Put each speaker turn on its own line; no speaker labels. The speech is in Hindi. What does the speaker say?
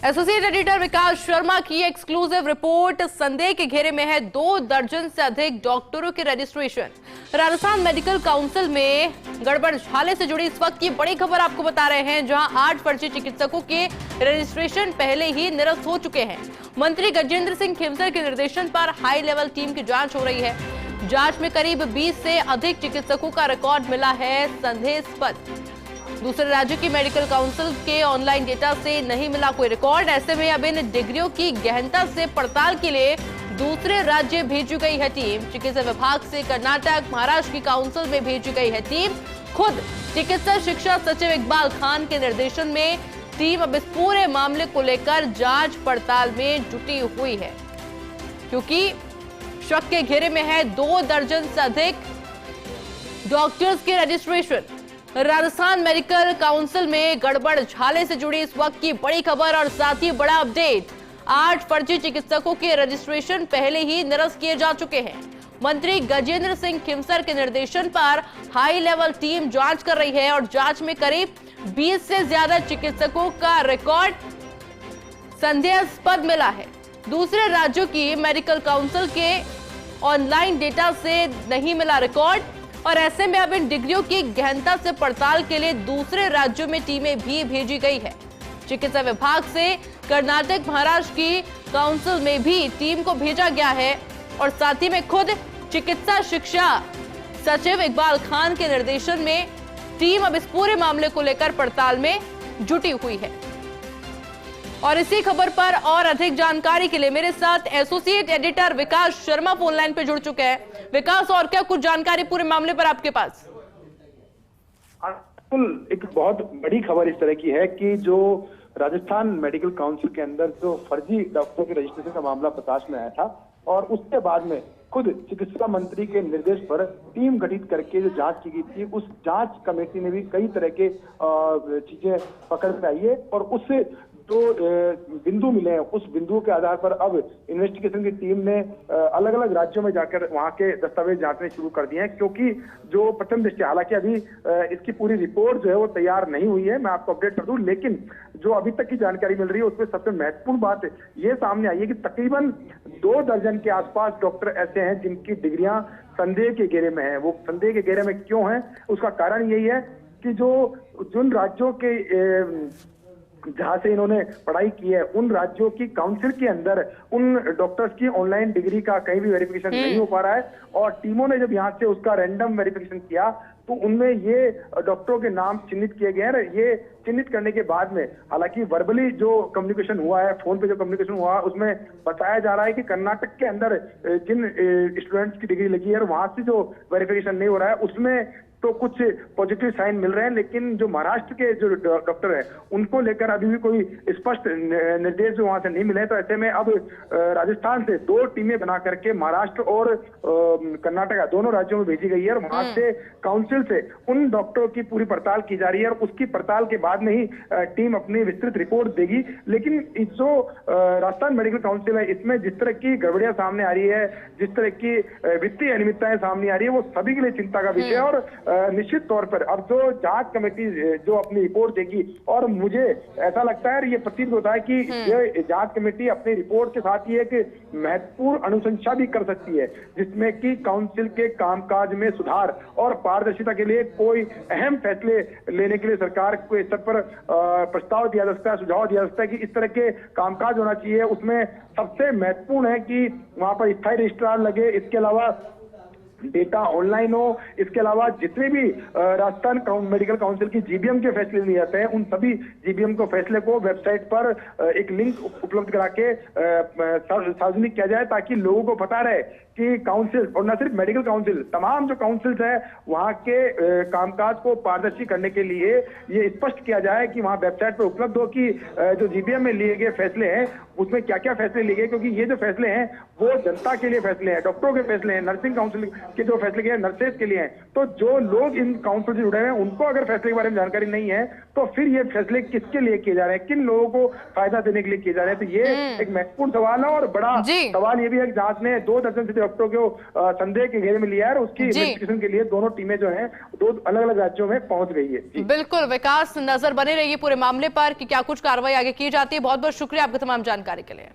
एसोसिएट एडिटर विकास शर्मा की एक्सक्लूसिव रिपोर्ट। संदेह के घेरे में है 2 दर्जन से अधिक डॉक्टरों की रजिस्ट्रेशन। राजस्थान मेडिकल काउंसिल में गड़बड़ झाले से जुड़ी इस वक्त की बड़ी खबर आपको बता रहे हैं, जहां 8 फर्जी चिकित्सकों के रजिस्ट्रेशन पहले ही निरस्त हो चुके हैं। मंत्री गजेंद्र सिंह खिमसर के निर्देशन पर हाई लेवल टीम की जांच हो रही है। जांच में करीब 20 से अधिक चिकित्सकों का रिकॉर्ड मिला है संदेहास्पद। दूसरे राज्य की मेडिकल काउंसिल के ऑनलाइन डेटा से नहीं मिला कोई रिकॉर्ड। ऐसे में अब इन डिग्रियों की गहनता से पड़ताल के लिए दूसरे राज्य भेजी गई है टीम। चिकित्सा विभाग से कर्नाटक, महाराष्ट्र की काउंसिल में भेजी गई है टीम। खुद चिकित्सा शिक्षा सचिव इकबाल खान के निर्देशन में टीम अब इस पूरे मामले को लेकर जांच पड़ताल में जुटी हुई है, क्योंकि शक के घेरे में है 2 दर्जन से अधिक डॉक्टर्स के रजिस्ट्रेशन। राजस्थान मेडिकल काउंसिल में गड़बड़ झाले से जुड़ी इस वक्त की बड़ी खबर और साथ ही बड़ा अपडेट। 8 फर्जी चिकित्सकों के रजिस्ट्रेशन पहले ही निरस्त किए जा चुके हैं। मंत्री गजेंद्र सिंह खिमसर के निर्देशन पर हाई लेवल टीम जांच कर रही है और जांच में करीब 20 से ज्यादा चिकित्सकों का रिकॉर्ड संदेहास्पद मिला है। दूसरे राज्यों की मेडिकल काउंसिल के ऑनलाइन डेटा से नहीं मिला रिकॉर्ड, और ऐसे में अब इन डिग्रियों की गहनता से पड़ताल के लिए दूसरे राज्यों में टीमें भी भेजी गई है। चिकित्सा विभाग से कर्नाटक, महाराष्ट्र की काउंसिल में भी टीम को भेजा गया है और साथ ही में खुद चिकित्सा शिक्षा सचिव इकबाल खान के निर्देशन में टीम अब इस पूरे मामले को लेकर पड़ताल में जुटी हुई है। और इसी खबर पर और अधिक जानकारी के लिए मेरे साथ एसोसिएट एडिटर विकास शर्मा फोन लाइन पे जुड़ चुके हैं। विकास, और क्या कुछ जानकारी पूरे मामले पर आपके पास?
एक बहुत बड़ी खबर इस तरह की है कि जो राजस्थान मेडिकल काउंसिल के अंदर जो फर्जी डॉक्टरों के रजिस्ट्रेशन का मामला प्रकाश में आया था, और उसके बाद में खुद चिकित्सा मंत्री के निर्देश पर टीम गठित करके जो जांच की गई थी, उस जांच कमेटी ने भी कई तरह के चीजें पकड़ में आई है और उससे तो बिंदु मिले हैं। उस बिंदु के आधार पर अब इन्वेस्टिगेशन की टीम ने अलग अलग राज्यों में जाकर वहां के दस्तावेज जांचने शुरू कर दिए हैं, क्योंकि जो प्रथम दृष्टया, हालांकि अभी इसकी पूरी रिपोर्ट जो है वो तैयार नहीं हुई है, मैं आपको अपडेट कर दूं, लेकिन जो अभी तक की जानकारी मिल रही है उसमें सबसे महत्वपूर्ण बात ये सामने आई है कि तकरीबन 2 दर्जन के आसपास डॉक्टर ऐसे हैं जिनकी डिग्रियां संदेह के घेरे में है। वो संदेह के घेरे में क्यों है, उसका कारण यही है कि जिन राज्यों के जहां से इन्होंने पढ़ाई की है, उन राज्यों की काउंसिल के अंदर उन डॉक्टर्स की ऑनलाइन डिग्री का कहीं भी वेरिफिकेशन नहीं हो पा रहा है। और टीमों ने जब यहाँ से उसका रैंडम वेरिफिकेशन किया तो उनमें ये डॉक्टरों के नाम चिन्हित किए गए हैं। ये चिन्हित करने के बाद में हालांकि वर्बली जो कम्युनिकेशन हुआ है, फोन पे जो कम्युनिकेशन हुआ है, उसमें बताया जा रहा है कि कर्नाटक के अंदर जिन स्टूडेंट्स की डिग्री लगी है वहां से जो वेरिफिकेशन नहीं हो रहा है उसमें तो कुछ पॉजिटिव साइन मिल रहे हैं, लेकिन जो महाराष्ट्र के जो डॉक्टर हैं उनको लेकर अभी भी कोई स्पष्ट निर्देश जो वहां से नहीं मिले। तो ऐसे में अब राजस्थान से 2 टीमें बना करके महाराष्ट्र और कर्नाटक दोनों राज्यों में भेजी गई है और वहां से काउंसिल से उन डॉक्टरों की पूरी पड़ताल की जा रही है और उसकी पड़ताल के बाद में ही टीम अपनी विस्तृत रिपोर्ट देगी। लेकिन जो राजस्थान मेडिकल काउंसिल है, इसमें जिस तरह की गड़बड़ियां सामने आ रही है, जिस तरह की वित्तीय अनियमितताएं सामने आ रही है, वो सभी के लिए चिंता का विषय है। और निश्चित तौर पर अब जो जांच कमेटी जो अपनी रिपोर्ट देगी, और मुझे ऐसा लगता है, ये प्रतीत होता है कि ये जांच कमेटी अपनी रिपोर्ट के साथ ही एक महत्वपूर्ण अनुशंसा भी कर सकती है, जिसमें कि काउंसिल के कामकाज में सुधार और पारदर्शिता के लिए कोई अहम फैसले लेने के लिए सरकार को स्तर पर प्रस्ताव दिया जा सकता है, सुझाव दिया जा सकता है कि इस तरह के कामकाज होना चाहिए। उसमें सबसे महत्वपूर्ण है कि वहां पर स्थायी रजिस्ट्रार लगे, इसके अलावा डेटा ऑनलाइन हो, इसके अलावा जितने भी राजस्थान मेडिकल काउंसिल की जीबीएम के फैसले लिए जाते हैं, उन सभी जीबीएम को फैसले को वेबसाइट पर एक लिंक उपलब्ध करा के सार्वजनिक किया जाए, ताकि लोगों को पता रहे कि काउंसिल, और न सिर्फ मेडिकल काउंसिल, तमाम जो काउंसिल्स है वहां के कामकाज को पारदर्शी करने के लिए ये स्पष्ट किया जाए कि वहां वेबसाइट पर उपलब्ध हो कि जो जीबीएम में लिए गए फैसले हैं उसमें क्या क्या फैसले लिए गए, क्योंकि ये जो फैसले हैं वो जनता के लिए फैसले हैं, डॉक्टरों के फैसले हैं, नर्सिंग काउंसिल के जो फैसले किए नर्सेज के लिए हैं। तो जो लोग इन काउंसिल से जुड़े हुए हैं उनको अगर फैसले के बारे में जानकारी नहीं है तो फिर ये फैसले किसके लिए किए जा रहे हैं, किन लोगों को फायदा देने के लिए किए जा रहे हैं। तो ये एक महत्वपूर्ण सवाल है और बड़ा सवाल ये भी है कि जांच में 2 दर्जन से डॉक्टरों को संदेह के घेरे में लिया है और उसकी इन्वेस्टिगेशन के लिए दोनों टीमें जो हैं 2 अलग-अलग राज्यों में पहुंच गई है। जी
बिल्कुल विकास, नजर बने रहिए पूरे मामले पर कि क्या कुछ कार्रवाई आगे की जाती है। बहुत बहुत शुक्रिया आपकी तमाम जानकारी के लिए।